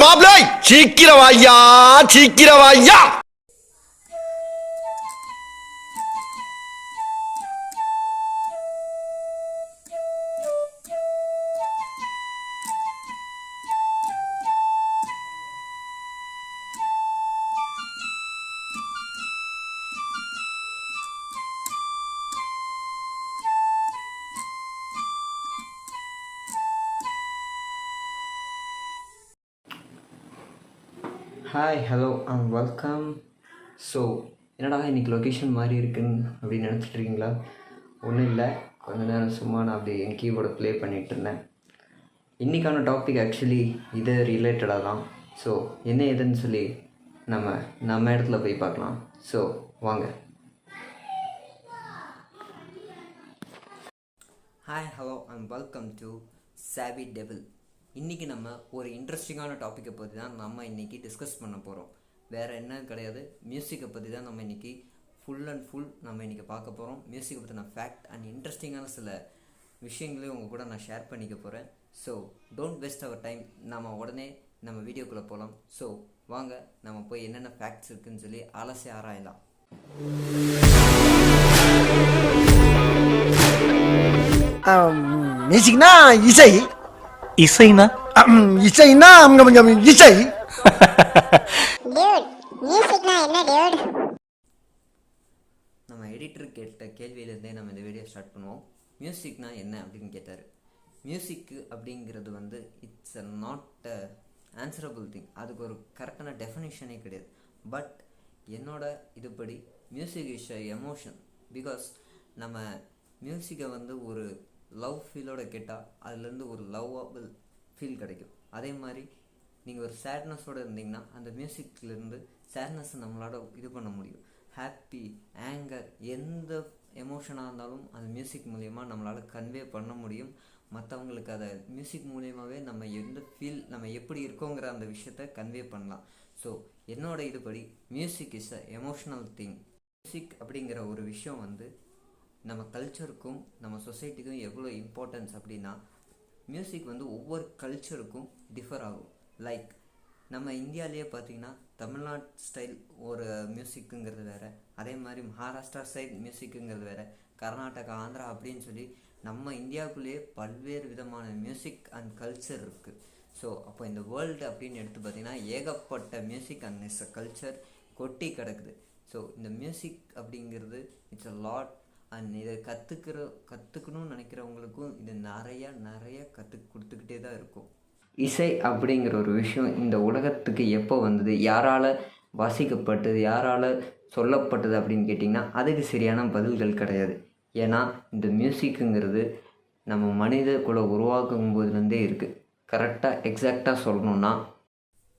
மாப்பிளை சீக்கிரம் ஐயா, சீக்கிரம் ஐயா. Hi hello and welcome. So என்னடா இன்றைக்கி லொக்கேஷன் மாதிரி இருக்குன்னு அப்படின்னு நினச்சிட்ருக்கீங்களா? ஒன்றும் இல்லை, கொஞ்ச நேரம் சும்மா நான் அப்படி என் கீபோர்டை ப்ளே பண்ணிகிட்டு இருந்தேன். இன்றைக்கான டாபிக் ஆக்சுவலி இது ரிலேட்டடாக தான். ஸோ என்ன ஏதுன்னு சொல்லி நம்ம இடத்துல போய் பார்க்கலாம். ஸோ வாங்க. Hi hello and welcome to சாவி டெவில். இன்றைக்கி நம்ம ஒரு இன்ட்ரெஸ்டிங்கான டாப்பிக்கை பற்றி தான் நம்ம இன்றைக்கி டிஸ்கஸ் பண்ண போகிறோம். வேறு என்ன கிடையாது, மியூசிக்கை பற்றி தான் நம்ம இன்றைக்கி ஃபுல் நம்ம இன்றைக்கி பார்க்க போகிறோம். மியூசிக்கை பற்றி நான் ஃபேக்ட் அண்ட் இன்ட்ரெஸ்டிங்கான சில விஷயங்களையும் உங்கள் கூட நான் ஷேர் பண்ணிக்க போகிறேன். So don't waste our time, நம்ம உடனே நம்ம வீடியோக்குள்ளே போகலாம். ஸோ வாங்க நம்ம போய் என்னென்ன ஃபேக்ட்ஸ் இருக்குதுன்னு சொல்லி அலசி ஆராயலாம். மியூசிக்னா இசை, இசைனா இசைனா இசை. நம்ம எடிட்டர் கேட்ட கேள்வியிலேருந்தே நம்ம இந்த வீடியோ ஸ்டார்ட் பண்ணுவோம். மியூசிக்னா என்ன அப்படின்னு கேட்டார். மியூசிக்கு அப்படிங்கிறது வந்து இட்ஸ் நாட் ஆன்சரபிள் திங். அதுக்கு ஒரு கரெக்டான டெஃபினிஷனே கிடையாது. பட் என்னோட இதுபடி music is a emotion. Because நம்ம மியூசிக்கை வந்து ஒரு லவ் ஃபீலோட கேட்டால் அதுலேருந்து ஒரு லவ்வபிள் ஃபீல் கிடைக்கும். அதே மாதிரி நீங்கள் ஒரு சேட்னஸோடு இருந்தீங்கன்னா அந்த மியூசிக்லேருந்து சேட்னஸை நம்மளால் இது பண்ண முடியும். ஹாப்பி, ஆங்கர், எந்த எமோஷனாக இருந்தாலும் அந்த மியூசிக் மூலயமா நம்மளால் கன்வே பண்ண முடியும். மற்றவங்களுக்கு அதை மியூசிக் மூலயமாவே நம்ம எந்த ஃபீல், நம்ம எப்படி இருக்கோங்கிற அந்த விஷயத்த கன்வே பண்ணலாம். ஸோ என்னோட இதுபடி music is a emotional thing. Music அப்படிங்கிற ஒரு விஷயம் வந்து நம்ம கல்ச்சருக்கும் நம்ம சொசைட்டிக்கும் எவ்வளோ இம்பார்ட்டன்ஸ் அப்படின்னா, மியூசிக் வந்து ஒவ்வொரு கல்ச்சருக்கும் டிஃபர் ஆகும். லைக் நம்ம இந்தியாவிலேயே பார்த்திங்கன்னா தமிழ்நாடு ஸ்டைல் ஒரு மியூசிக்குங்கிறது வேறு, அதே மாதிரி மகாராஷ்டிரா சைட் மியூசிக்குங்கிறது வேறு, கர்நாடகா, ஆந்திரா அப்படின்னு சொல்லி நம்ம இந்தியாவுக்குள்ளேயே பல்வேறு விதமான மியூசிக் அண்ட் கல்ச்சர் இருக்குது. ஸோ அப்போ இந்த வேர்ல்டு அப்படின்னு எடுத்து பார்த்திங்கன்னா ஏகப்பட்ட music and it's a culture கொட்டி கிடக்குது. ஸோ இந்த மியூசிக் அப்படிங்கிறது இட்ஸ் அ லாட். அண்ட் இதை கற்றுக்கணும்னு நினைக்கிறவங்களுக்கும் இது நிறைய கொடுத்துக்கிட்டே தான் இருக்கும். இசை அப்படிங்கிற ஒரு விஷயம் இந்த உலகத்துக்கு எப்போ வந்தது, யாரால் வாசிக்கப்பட்டது, யாரால் சொல்லப்பட்டது அப்படின்னு கேட்டிங்கன்னா அதுக்கு சரியான பதில்கள் கிடையாது. ஏன்னா இந்த மியூசிக்குங்கிறது நம்ம மனித குல உருவாக்கும் போதுலேருந்தே இருக்குது. கரெக்டாக எக்ஸாக்டாக சொல்லணுன்னா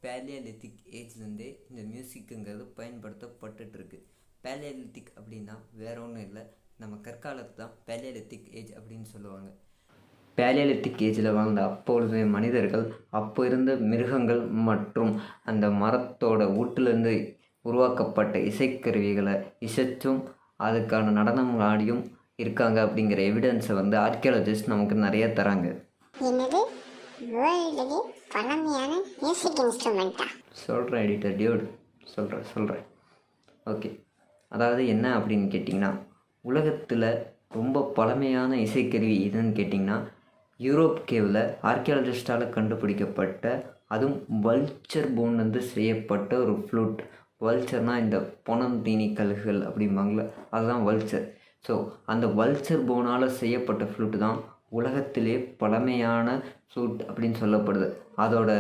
பேலியோலித்திக் ஏஜ்லேருந்தே இந்த மியூசிக்குங்கிறது பயன்படுத்தப்பட்டுருக்கு. பேலியோலித்திக் அப்படின்னா வேற ஒன்றும் இல்லை, நம்ம கற்காலத்து தான் பேலியோலித்திக் ஏஜ் அப்படின்னு சொல்லுவாங்க. பேலியோலித்திக் ஏஜில் வாழ்ந்த அப்பொழுது மனிதர்கள் அப்போ இருந்த மிருகங்கள் மற்றும் அந்த மரத்தோட ஊட்டிலேருந்து உருவாக்கப்பட்ட இசைக்கருவிகளை இசைச்சும் அதுக்கான நடனம் ஆடியும் இருக்காங்க அப்படிங்கிற எவிடன்ஸை வந்து ஆர்கியாலஜிஸ்ட் நமக்கு நிறைய தராங்க. சொல்கிறேன் எடிட்டர் டியூட், சொல்கிறேன். ஓகே, அதாவது என்ன அப்படின்னு கேட்டிங்கன்னா, உலகத்தில் ரொம்ப பழமையான இசைக்கருவி எதுன்னு கேட்டிங்கன்னா யூரோப் கேவில் ஆர்கியாலஜிஸ்டால் கண்டுபிடிக்கப்பட்ட, அதுவும் வல்ச்சர் போன்லேருந்து செய்யப்பட்ட ஒரு ஃப்ளூட். வல்ச்சர்னால் இந்த பொனம் தீனி கல்குகள் அப்படிம்பாங்கள, அதுதான் வல்ச்சர். ஸோ அந்த வல்ச்சர் போனால் செய்யப்பட்ட ஃப்ளூட்டு தான் உலகத்திலே பழமையான ஃப்ளூட் அப்படின்னு சொல்லப்படுது. அதோட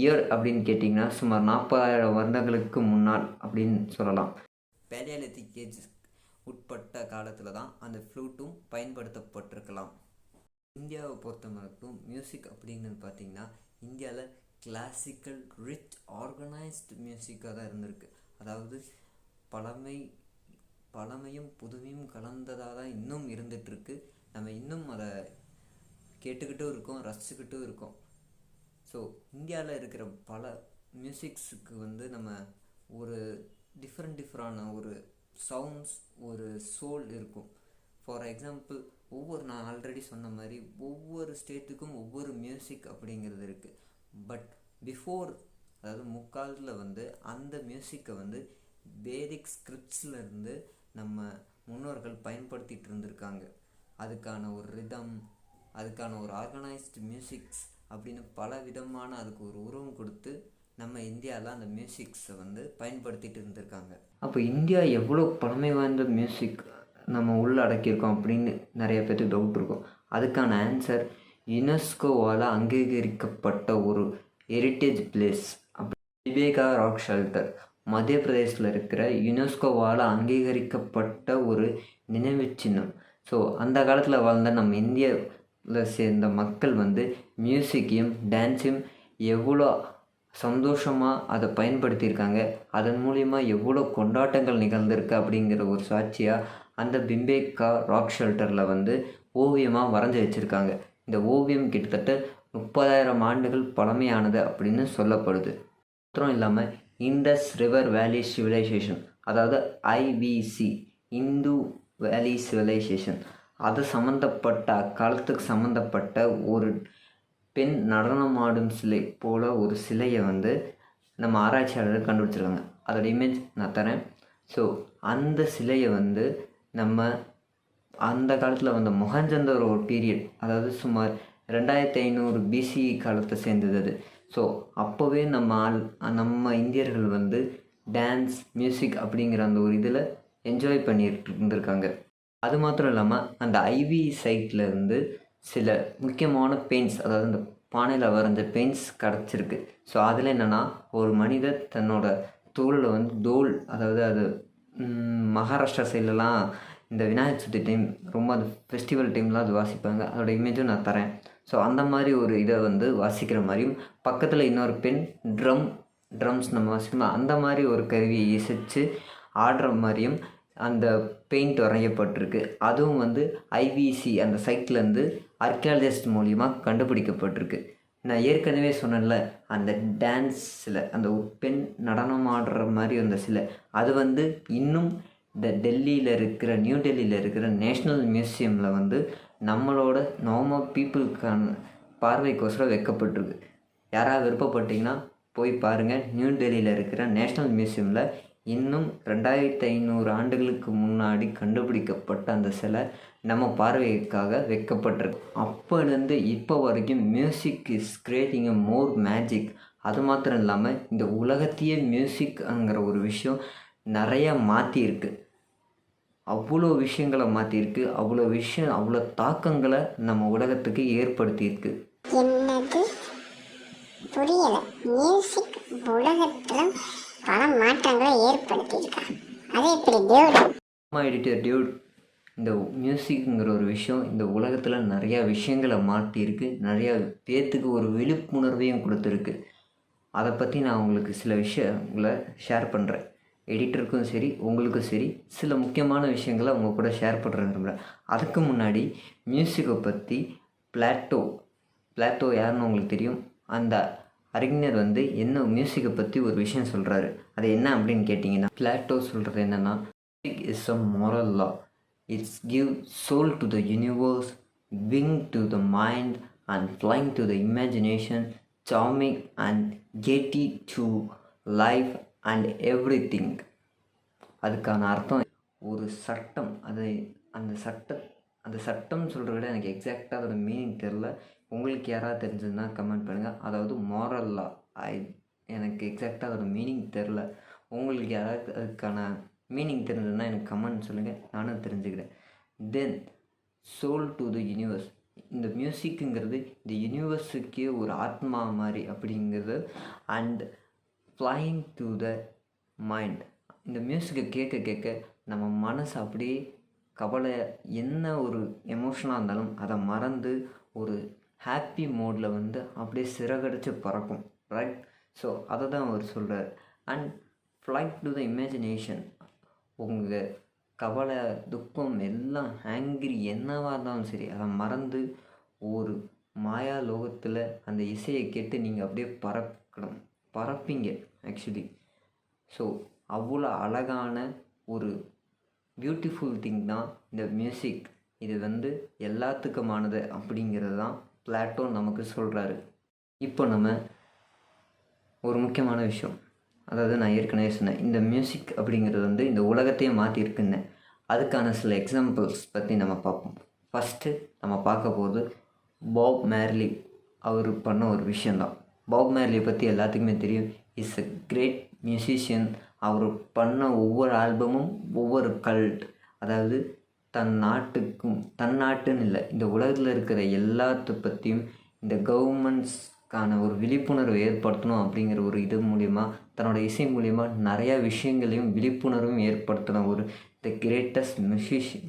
இயர் அப்படின்னு கேட்டிங்கன்னா சுமார் 40,000 வருடங்களுக்கு முன்னால் அப்படின்னு சொல்லலாம். பேலியோலித்திக் ஏஜ் உட்பட்ட காலத்தில் தான் அந்த ஃப்ளூட்டும் பயன்படுத்தப்பட்டிருக்கலாம். இந்தியாவை பொறுத்த மட்டும் மியூசிக் அப்படின்னு பார்த்திங்கன்னா இந்தியாவில் கிளாசிக்கல் ரிச் ஆர்கனைஸ்டு மியூசிக்காக தான் இருந்திருக்கு. அதாவது பழமையும் புதுமையும் கலந்ததாக தான் இன்னும் இருந்துகிட்ருக்கு. நம்ம இன்னும் அதை கேட்டுக்கிட்டும் இருக்கோம், ரசிச்சுக்கிட்டும் இருக்கோம். ஸோ இந்தியாவில் இருக்கிற பல மியூசிக்ஸுக்கு வந்து நம்ம ஒரு டிஃப்ரெண்டான ஒரு சவுண்ட்ஸ், ஒரு சோல் இருக்கும். ஃபார் எக்ஸாம்பிள், நான் ஆல்ரெடி சொன்ன மாதிரி ஒவ்வொரு ஸ்டேட்டுக்கும் ஒவ்வொரு மியூசிக் அப்படிங்கிறது இருக்குது. பட் பிஃபோர் அதாவது முக்காலத்தில் வந்து அந்த மியூசிக்கை வந்து வேதிக் ஸ்கிரிப்ட்ஸ்லேருந்து நம்ம முன்னோர்கள் பயன்படுத்திகிட்டு இருந்திருக்காங்க. அதுக்கான ஒரு ரிதம், அதுக்கான ஒரு ஆர்கனைஸ்டு மியூசிக்ஸ் அப்படின்னு பல விதமான அதுக்கு ஒரு உருவம் கொடுத்து நம்ம இந்தியாவில் அந்த மியூசிக்ஸை வந்து பயன்படுத்திகிட்டு இருந்திருக்காங்க. அப்போ இந்தியா எவ்வளோ பழமை வாய்ந்த மியூசிக் நம்ம உள்ள அடக்கியிருக்கோம் அப்படின்னு நிறைய பேருக்கு டவுட் இருக்கும். அதுக்கான ஆன்சர் யுனெஸ்கோவால் அங்கீகரிக்கப்பட்ட ஒரு heritage place Viveka rock shelter மத்திய பிரதேசில் இருக்கிற யுனெஸ்கோவால் அங்கீகரிக்கப்பட்ட ஒரு நினைவு சின்னம். ஸோ அந்த காலத்தில் வாழ்ந்த நம்ம இந்தியாவில் சேர்ந்த மக்கள் வந்து மியூசிக்கையும் டான்ஸையும் எவ்வளோ சந்தோஷமாக அதை பயன்படுத்தியிருக்காங்க, அதன் மூலிமா எவ்வளோ கொண்டாட்டங்கள் நிகழ்ந்திருக்கு அப்படிங்கிற ஒரு சாட்சியாக அந்த பிம்பேகா ராக் ஷெல்டரில் வந்து ஓவியமாக வரைஞ்சி வச்சுருக்காங்க. இந்த ஓவியம் கிட்டத்தட்ட 30,000 ஆண்டுகள் பழமையானது அப்படின்னு சொல்லப்படுது. மாத்திரம் இல்லாமல் இண்டஸ் ரிவர் வேலி சிவிலைசேஷன், அதாவது ஐவிசி, இந்து வேலி சிவிலைசேஷன், அது சம்மந்தப்பட்ட அக்காலத்துக்கு சம்மந்தப்பட்ட ஒரு பெண் நடனமாடும் சிலை போல் ஒரு சிலையை வந்து நம்ம ஆராய்ச்சியாளர்கள் கண்டுபிடிச்சிருக்காங்க. அதோட இமேஜ் நான் தரேன். ஸோ அந்த சிலையை வந்து நம்ம அந்த காலத்தில் வந்த மொஹஞ்சந்தரோ ஒரு பீரியட், அதாவது சுமார் 2500 பிசி காலத்தை சேர்ந்தது அது. ஸோ அப்போவே நம்ம இந்தியர்கள் வந்து டான்ஸ், மியூசிக் அப்படிங்கிற அந்த ஒரு இதில் என்ஜாய் பண்ணிட்டு இருந்திருக்காங்க. அது மாத்திரம் இல்லாமல் அந்த ஐவி சைட்டில் இருந்து சில முக்கியமான பெயிண்ட்ஸ், அதாவது இந்த பானையில் வரைஞ்ச பெயிண்ட்ஸ் கிடச்சிருக்கு. ஸோ அதில் என்னென்னா, ஒரு மனிதர் தன்னோட தோளில் வந்து தோல், அதாவது அது மகாராஷ்டிரா சைட்லலாம் இந்த விநாயகர் சதுர்த்தி டைம் ரொம்ப அது ஃபெஸ்டிவல் டைம்லாம் அது வாசிப்பாங்க. அதோட இமேஜும் நான் தரேன். ஸோ அந்த மாதிரி ஒரு இதை வந்து வாசிக்கிற மாதிரியும், பக்கத்தில் இன்னொரு பெண் ட்ரம்ஸ் நம்ம வாசிக்கணும் அந்த மாதிரி ஒரு கருவியை இசைச்சு ஆடுற மாதிரியும் அந்த பெயிண்ட் வரையப்பட்டிருக்கு. அதுவும் வந்து ஐவிசி அந்த சைட்லேருந்து ஆர்கியாலஜிஸ்ட் மூலிமா கண்டுபிடிக்கப்பட்டிருக்கு. நான் ஏற்கனவே சொன்னேன்ல, அந்த டான்ஸில் அந்த பெண் நடனம் ஆடுற மாதிரி அந்த சிலை, அது வந்து இன்னும் இந்த நியூ டெல்லியில் இருக்கிற நேஷ்னல் மியூசியமில் வந்து நம்மளோட நார்மல் பீப்புளுக்கான பார்வைக்கோசரம் வைக்கப்பட்டிருக்கு. யாராவது விருப்பப்பட்டிங்கன்னா போய் பாருங்கள். நியூ டெல்லியில் இருக்கிற நேஷ்னல் மியூசியமில் இன்னும் 2500 ஆண்டுகளுக்கு முன்னாடி கண்டுபிடிக்கப்பட்ட அந்த சிலை நம்ம பார்வைக்காக வைக்கப்பட்டிருக்கு. அப்போலேருந்து இப்போ வரைக்கும் music is creating a more magic. அது மாத்திரம் இல்லாமல் இந்த உலகத்தையே மியூசிக்ங்கிற ஒரு விஷயம் நிறையா மாற்றிருக்கு. அவ்வளோ விஷயங்களை மாற்றிருக்கு, அவ்வளோ தாக்கங்களை நம்ம உலகத்துக்கு ஏற்படுத்தியிருக்கு. என்னது புரியலை? மியூசிக் உலகத்தில் பல மாற்றங்களை ஏற்படுத்தியிருக்கா? அது எப்படி டியூட்? எடிட்டர் டியூட், இந்த மியூசிக்குங்கிற ஒரு விஷயம் இந்த உலகத்தில் நிறையா விஷயங்களை மாற்றிருக்கு, நிறையா பேர்த்துக்கு ஒரு விழிப்புணர்வையும் கொடுத்துருக்கு. அதை பற்றி நான் உங்களுக்கு சில விஷயங்களை ஷேர் பண்ணுறேன். எடிட்டருக்கும் சரி, உங்களுக்கும் சரி, சில முக்கியமான விஷயங்களை உங்கள் கூட ஷேர் பண்ணுற விரும்புகிறேன். அதுக்கு முன்னாடி மியூசிக்கை பற்றி பிளாட்டோ யாருன்னு உங்களுக்கு தெரியும். அந்த அறிஞர் வந்து என்ன மியூசிக்கை பற்றி ஒரு விஷயம் சொல்கிறாரு. அது என்ன அப்படின்னு கேட்டிங்கன்னா, பிளாட்டோ சொல்கிறது என்னென்னா, music is a moral law. It's give soul to the universe, wing to the mind and flying to the imagination, charming and gaiety to life and everything. அதுக்கான அர்த்தம் ஒரு சட்டம். அந்த சட்டம் சொல்கிறத விட எனக்கு எக்ஸாக்டாக அதோட மீனிங் தெரில. உங்களுக்கு யாராவது தெரிஞ்சதுன்னா கமெண்ட் பண்ணுங்கள். அதாவது moral law, எனக்கு எக்ஸாக்டாக அதோட மீனிங் தெரில. உங்களுக்கு யாராவது அதுக்கான மீனிங் தெரிஞ்சதுன்னா எனக்கு கமெண்ட் சொல்லுங்கள், நானும் தெரிஞ்சுக்கிறேன். தென் சோல் டு த யூனிவர்ஸ், இந்த மியூசிக்குங்கிறது இந்த யூனிவர்ஸுக்கே ஒரு ஆத்மா மாதிரி அப்படிங்கிறது. And flying to the mind, இந்த மியூசிக்கை கேட்க கேட்க நம்ம மனசு அப்படியே கவலை, என்ன ஒரு எமோஷனாக இருந்தாலும் அதை மறந்து ஒரு ஹாப்பி மோடில் வந்து அப்படியே சிறகடிச்சு பறக்கும், ரைட்? ஸோ அதை தான் அவர் சொல்கிறார். And flight to the imagination, உங்கள் கவலை, துக்கம் எல்லாம், ஆங்கிரி என்னவாக இருந்தாலும் சரி, அதை மறந்து ஒரு மாயா லோகத்தில் அந்த இசையை கேட்டு நீங்கள் அப்படியே பறப்பீங்க ஆக்சுவலி. ஸோ அவ்வளோ அழகான ஒரு பியூட்டிஃபுல் திங் தான் இந்த மியூசிக். இது வந்து எல்லாத்துக்குமானது அப்படிங்கிறது தான் பிளாட்டோ நமக்கு சொல்கிறாரு. இப்போ நம்ம ஒரு முக்கியமான விஷயம், அதாவது நான் ஏற்கனவே சொன்னேன், இந்த மியூசிக் அப்படிங்கிறது வந்து இந்த உலகத்தையே மாற்றிருக்குன்னு. அதுக்கான சில எக்ஸாம்பிள்ஸ் பற்றி நம்ம பார்ப்போம். ஃபஸ்ட்டு நம்ம பார்க்க போகிறது பாப் மேர்லி. அவர் பண்ண ஒரு விஷயந்தான். பாப் மேர்லியை பற்றி எல்லாத்துக்குமே தெரியும். Is a great musician. அவர் பண்ண ஒவ்வொரு ஆல்பமும் ஒவ்வொரு கல்ட், அதாவது தன் நாட்டுன்னு இல்லை, இந்த உலகத்தில் இருக்கிற எல்லாத்த பற்றியும் இந்த கவர்மெண்ட்ஸ்க்கான ஒரு விழிப்புணர்வு ஏற்படுத்தணும் அப்படிங்கிற ஒரு இது மூலிமா, தன்னோட இசை மூலிமா நிறையா விஷயங்களையும் விழிப்புணர்வும் ஏற்படுத்தின ஒரு த கிரேட்டஸ்ட்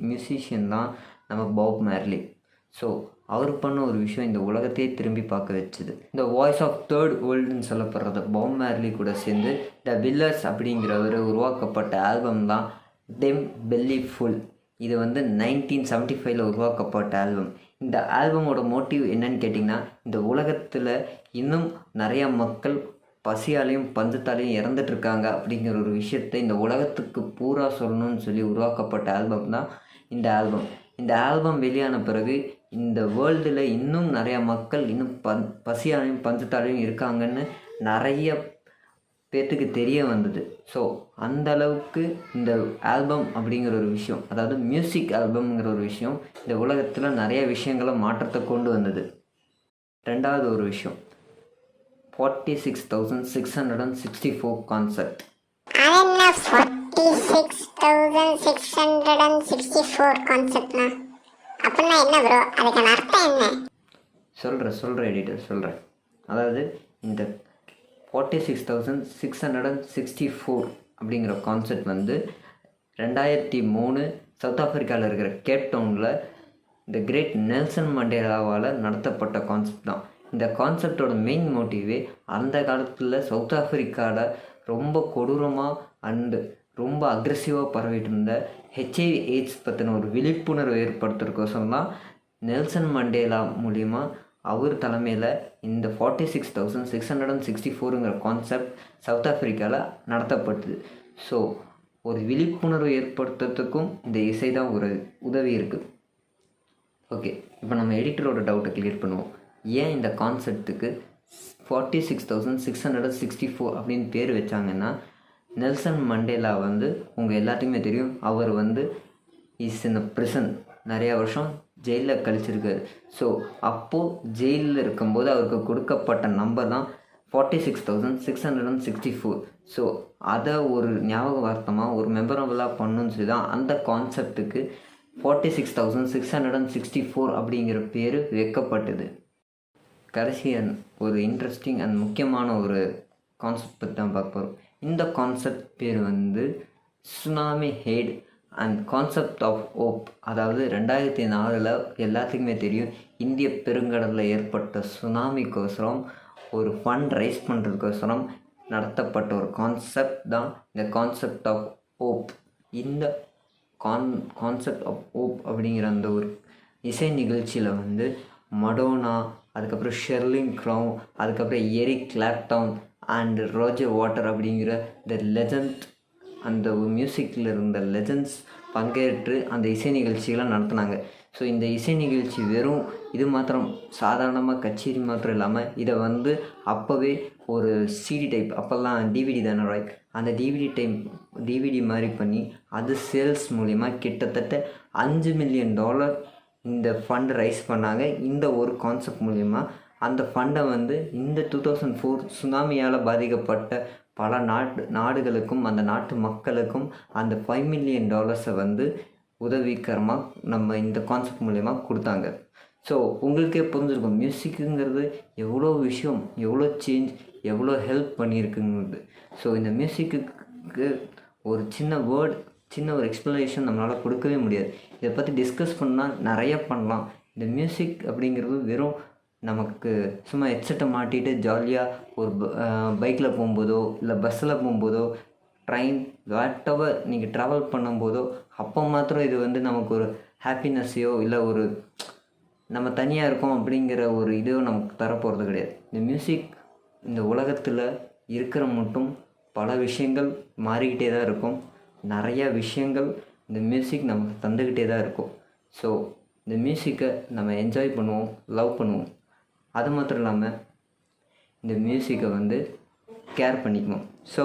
மியூசிஷியன் தான் நம்ம பாப் மேர்லி. ஸோ அவர் பண்ண ஒரு விஷயம் இந்த உலகத்தையே திரும்பி பார்க்க வச்சுது. இந்த வாய்ஸ் ஆஃப் தேர்ட் வேர்ல்டுன்னு சொல்லப்படுறது பாப் மேர்லி கூட சேர்ந்து த வில்லர்ஸ் அப்படிங்கிறவர் உருவாக்கப்பட்ட ஆல்பம் தான் டெம் பெல்லி ஃபுல். இது வந்து 1975 உருவாக்கப்பட்ட ஆல்பம். இந்த ஆல்பமோட மோட்டிவ் என்னன்னு கேட்டிங்கன்னா, இந்த உலகத்தில் இன்னும் நிறையா மக்கள் பசியாலையும் பஞ்சத்தாலையும் இறந்துட்டுருக்காங்க அப்படிங்கிற ஒரு விஷயத்தை இந்த உலகத்துக்கு பூரா சொல்லணும்னு சொல்லி உருவாக்கப்பட்ட ஆல்பம் தான் இந்த ஆல்பம். இந்த ஆல்பம் வெளியான பிறகு இந்த வேர்ல்டில் இன்னும் நிறையா மக்கள் இன்னும் பசியாலையும் பஞ்சத்தாலையும் இருக்காங்கன்னு நிறைய பேர்த்துக்கு தெரிய வந்தது. ஸோ அந்த அளவுக்கு இந்த ஆல்பம் அப்படிங்கிற ஒரு விஷயம், அதாவது மியூசிக் ஆல்பம்ங்கிற ஒரு விஷயம் இந்த உலகத்தில் நிறைய விஷயங்களை மாற்றத்தை கொண்டு வந்தது. ரெண்டாவது ஒரு விஷயம், 46,664 கான்சர்ட். 46,664 கான்செப்ட்னா அப்படின்னா என்ன ப்ரோ, அதுக்கான அர்த்தம் என்ன? சொல்கிறேன் எடிட்டர் சொல்கிறேன். அதாவது இந்த 46,664 அப்படிங்கிற கான்செப்ட் வந்து 2003 சவுத் ஆஃப்ரிக்காவில் இருக்கிற கேப் டவுனில் இந்த கிரேட் நெல்சன் மண்டேலாவால் நடத்தப்பட்ட கான்செப்ட் தான். இந்த கான்செப்டோட மெயின் மோட்டிவே அந்த காலத்தில் சவுத் ஆஃப்ரிக்காவில் ரொம்ப கொடூரமாக அண்டு ரொம்ப அக்ரெசிவாக பரவிட்டு இருந்த ஹெச்ஐவி எய்ட்ஸ் பற்றின ஒரு விழிப்புணர்வு ஏற்படுத்துறதுக்கோசரம் தான் நெல்சன் மண்டேலா மூலிமா அவர் தலைமையில் இந்த 46,664ங்கிற கான்செப்ட் சவுத் ஆஃப்ரிக்காவில் நடத்தப்பட்டது. ஸோ ஒரு விழிப்புணர்வு ஏற்படுத்துறதுக்கும் இந்த இசை தான் ஒரு உதவி இருக்குது. ஓகே, இப்போ நம்ம எடிட்டரோட டவுட்டை கிளியர் பண்ணுவோம். ஏன் இந்த கான்செப்ட்டுக்கு 46,664 அப்படின்னு பேர் வச்சாங்கன்னா, நெல்சன் மண்டேலா வந்து உங்கள் எல்லாத்துக்குமே தெரியும், அவர் வந்து இஸ் இன் ப்ரிசன், நிறையா வருஷம் ஜெயிலில் கழிச்சிருக்காரு. ஸோ அப்போது ஜெயிலில் இருக்கும்போது அவருக்கு கொடுக்கப்பட்ட நம்பர் தான் 46,664. ஸோ அதை ஒரு ஞாபகார்த்தமாக ஒரு மெமரபுளாக பண்ணணுன்னு சொல்லி தான் அந்த கான்செப்ட்டுக்கு 46,664 அப்படிங்கிற பேர் வைக்கப்பட்டது. கடைசியாக ஒரு இன்ட்ரெஸ்டிங் அண்ட் முக்கியமான ஒரு கான்செப்ட் பற்றி தான் பார்க்க போகிறோம். இந்த கான்செப்ட் பேர் வந்து tsunami head and concept of hope. அதாவது 2004 எல்லாத்துக்குமே தெரியும், இந்திய பெருங்கடலில் ஏற்பட்ட சுனாமிக்கோசரம் ஒரு ஃபண்ட் ரைஸ் பண்ணுறதுக்கோசரம் நடத்தப்பட்ட ஒரு கான்செப்ட் தான் இந்த கான்செப்ட் ஆஃப் ஹோப். இந்த கான்செப்ட் ஆஃப் ஹோப் அப்படிங்கிற அந்த ஒரு இசை நிகழ்ச்சியில் வந்து மடோனா, அதுக்கப்புறம் ஷெர்லின் க்ரௌன், அதுக்கப்புறம் எரிக் கிளாப்டவுன் அண்ட் ரோஜர் வாட்டர் அப்படிங்கிற த லெஜண்ட், அந்த மியூசிக்கில் இருந்த லெஜண்ட்ஸ் பங்கேற்று அந்த இசை நிகழ்ச்சிகளை நடத்தினாங்க. ஸோ இந்த இசை நிகழ்ச்சி வெறும் இது மாத்திரம் சாதாரணமாக கச்சேரி மாத்திரம் இல்லாமல் இதை வந்து அப்போவே ஒரு சிடி டைப், அப்போல்லாம் டிவிடி தானே ரைட், அந்த டிவிடி மாதிரி பண்ணி அது சேல்ஸ் மூலிமா கிட்டத்தட்ட $5 மில்லியன் இந்த ஃபண்ட் ரைஸ் பண்ணாங்க. இந்த ஒரு கான்செப்ட் மூலிமா அந்த ஃபண்டை வந்து இந்த 2004 சுனாமியால் பாதிக்கப்பட்ட பல நாடுகளுக்கும் அந்த நாட்டு மக்களுக்கும் அந்த $5 மில்லியன் வந்து உதவிகரமாக நம்ம இந்த கான்செப்ட் மூலயமா கொடுத்தாங்க. ஸோ உங்களுக்கே புரிஞ்சிருக்கும் மியூசிக்குங்கிறது எவ்வளோ விஷயம், எவ்வளோ சேஞ்ச், எவ்வளோ ஹெல்ப் பண்ணியிருக்குங்கிறது. ஸோ இந்த மியூசிக்கு ஒரு சின்ன ஒரு எக்ஸ்ப்ளனேஷன் நம்மளால் கொடுக்கவே முடியாது. இதை பற்றி டிஸ்கஸ் பண்ணால் நிறைய பண்ணலாம். இந்த மியூசிக் அப்படிங்கிறது வெறும் நமக்கு சும்மா ஹெட்செட்டை மாட்டிட்டு ஜாலியாக ஒரு பைக்கில் போகும்போதோ இல்லை பஸ்ஸில் போகும்போதோ ட்ரெயின் வாட்டவர் நீங்கள் ட்ராவல் பண்ணும்போதோ அப்போ மாத்திரம் இது வந்து நமக்கு ஒரு ஹாப்பினஸ்ஸையோ இல்லை ஒரு நம்ம தனியாக இருக்கோம் அப்படிங்கிற ஒரு இதோ நமக்கு தரப்போகிறது கிடையாது. இந்த மியூசிக் இந்த உலகத்தில் இருக்கிற மட்டும் பல விஷயங்கள் மாறிக்கிட்டே தான் இருக்கும். நிறையா விஷயங்கள் இந்த மியூசிக் நமக்கு தந்துக்கிட்டே தான் இருக்கும். ஸோ இந்த மியூசிக்கை நம்ம என்ஜாய் பண்ணுவோம், லவ் பண்ணுவோம். அது மாத்திரம் இல்லாமல் இந்த மியூசிக்கை வந்து கேர் பண்ணிக்கணும். ஸோ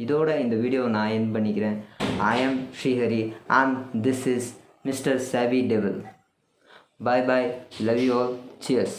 இதோட இந்த வீடியோவை நான் என் பண்ணிக்கிறேன். ஐ ஆம் Srihari and this is mister சாவி devil. Bye bye. Love you all. Cheers.